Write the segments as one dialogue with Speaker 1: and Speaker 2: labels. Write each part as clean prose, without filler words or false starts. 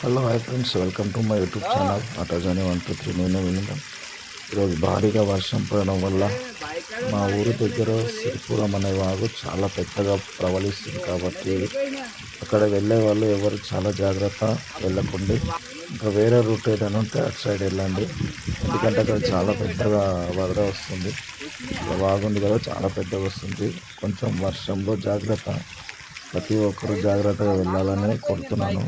Speaker 1: Hello hi friends, welcome to my YouTube channel ఆటోజాని 123. నేను వినడం ఈరోజు భారీగా వర్షం పడడం వల్ల మా ఊరి దగ్గర సిరిపురం అనే వాగు చాలా పెద్దగా ప్రవహిస్తుంది. కాబట్టి అక్కడ వెళ్ళే వాళ్ళు ఎవరు చాలా జాగ్రత్త వెళ్ళకండి. ఇంకా వేరే రూట్ ఏదైనా ఉంటే అటు సైడ్ వెళ్ళండి, ఎందుకంటే అక్కడ చాలా పెద్దగా వరద వస్తుంది. ఇలా వాగుంది కదా, చాలా పెద్దగా వస్తుంది. కొంచెం వర్షంలో జాగ్రత్త, ప్రతి ఒక్కరూ జాగ్రత్తగా వెళ్ళాలని కోరుతున్నాను.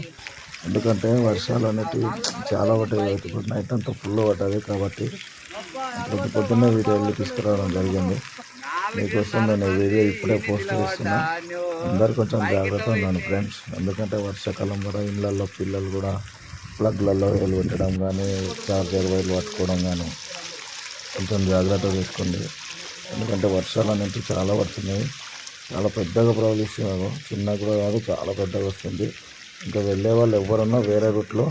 Speaker 1: ఎందుకంటే వర్షాలు అనేటివి చాలా పడ్డాయి. ఇప్పుడు నైట్ అంతా ఫుల్ పడ్డది. కాబట్టి పొద్దున్నే వీడియోలు తీసుకురావడం జరిగింది. మీకోసం నేను ఈ వీడియో ఇప్పుడే పోస్ట్ చేస్తున్నా. అందరు కొంచెం జాగ్రత్త ఉన్నాను ఫ్రెండ్స్. ఎందుకంటే వర్షాకాలం కూడా ఇళ్ళల్లో పిల్లలు కూడా ప్లగ్లలో వేలు పెట్టడం కానీ, చార్జర్ వైర్లు పట్టుకోవడం కానీ కొంచెం జాగ్రత్త తీసుకోండి. ఎందుకంటే వర్షాలు అనేవి చాలా పడుతున్నాయి. చాలా పెద్దగా ప్రవహిస్తున్నాము. చిన్న కూడా కాదు, చాలా పెద్దగా వస్తుంది. ఇంకా వెళ్ళే వాళ్ళు ఎవరున్నా వేరే రూట్లో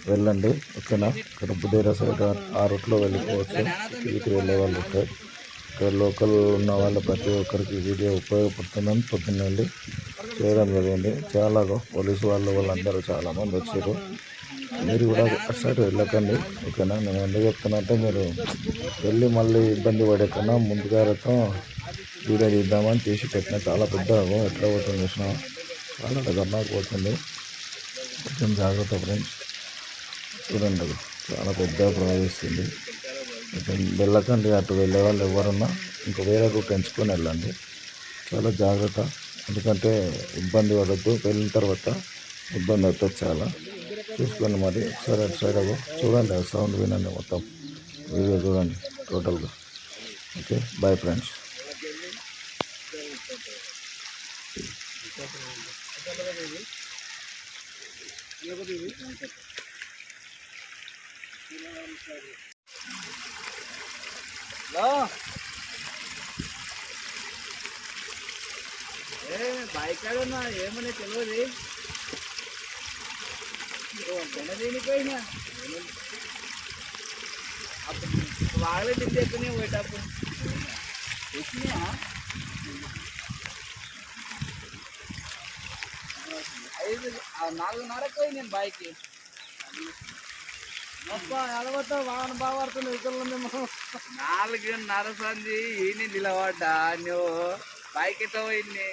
Speaker 1: వెళ్ళండి, ఓకేనా. ఇక్కడ బుధేర సైడ్ ఆ రూట్లో వెళ్ళిపోవచ్చు. సిటీకి వెళ్ళే వాళ్ళు ఉంటే ఇక్కడ లోకల్ ఉన్న వాళ్ళు ప్రతి ఒక్కరికి వీడియో ఉపయోగపడుతుందని పొద్దున్న వెళ్ళి చేయడం జరిగింది. చాలా పోలీసు వాళ్ళందరూ చాలామంది వచ్చారు. మీరు కూడా అటు సైడ్ వెళ్ళకండి, ఓకేనా. నేను ఎందుకు చెప్తున్నా మీరు వెళ్ళి మళ్ళీ ఇబ్బంది పడే కన్నా ముందుగా రకం వీడియో తీద్దామని తీసి పెట్టిన. చాలా పెద్ద ఎట్లా పోతుంది చూసిన, చాలా గమ్మకి పోతుంది. కొంచెం జాగ్రత్త ఫ్రెండ్స్. చూడండి, అది చాలా పెద్దగా ప్రవహిస్తుంది. కొంచెం వెళ్ళకండి. అటు వెళ్ళే వాళ్ళు ఎవరున్నా ఇంకా వేరే రూట్ ఎంచుకొని వెళ్ళండి. చాలా జాగ్రత్త, ఎందుకంటే ఇబ్బంది పడద్దు. వెళ్ళిన తర్వాత ఇబ్బంది అవుతుంది చాలా. చూసుకోండి మరి. ఒకసారి అటు సైడ్ చూడండి, ఆ సౌండ్ వినండి, మొత్తం వీడియో చూడండి టోటల్గా. Okay, bye friends.
Speaker 2: బైక్ ఆడున్నా ఏమన్నా తెలియదు. దేనిపోయినా వాళ్ళే తిప్పేసుకుని పోయేటప్పుడు వచ్చినా 4:30 నేను బైక్ ఎలగొట్టా వాహన బాగా పడుతుంది. ఇతరులు 4:30 సంది ఈ నిలబడ్డా నువ్వు బైక్ ఎట్లా పోయింది.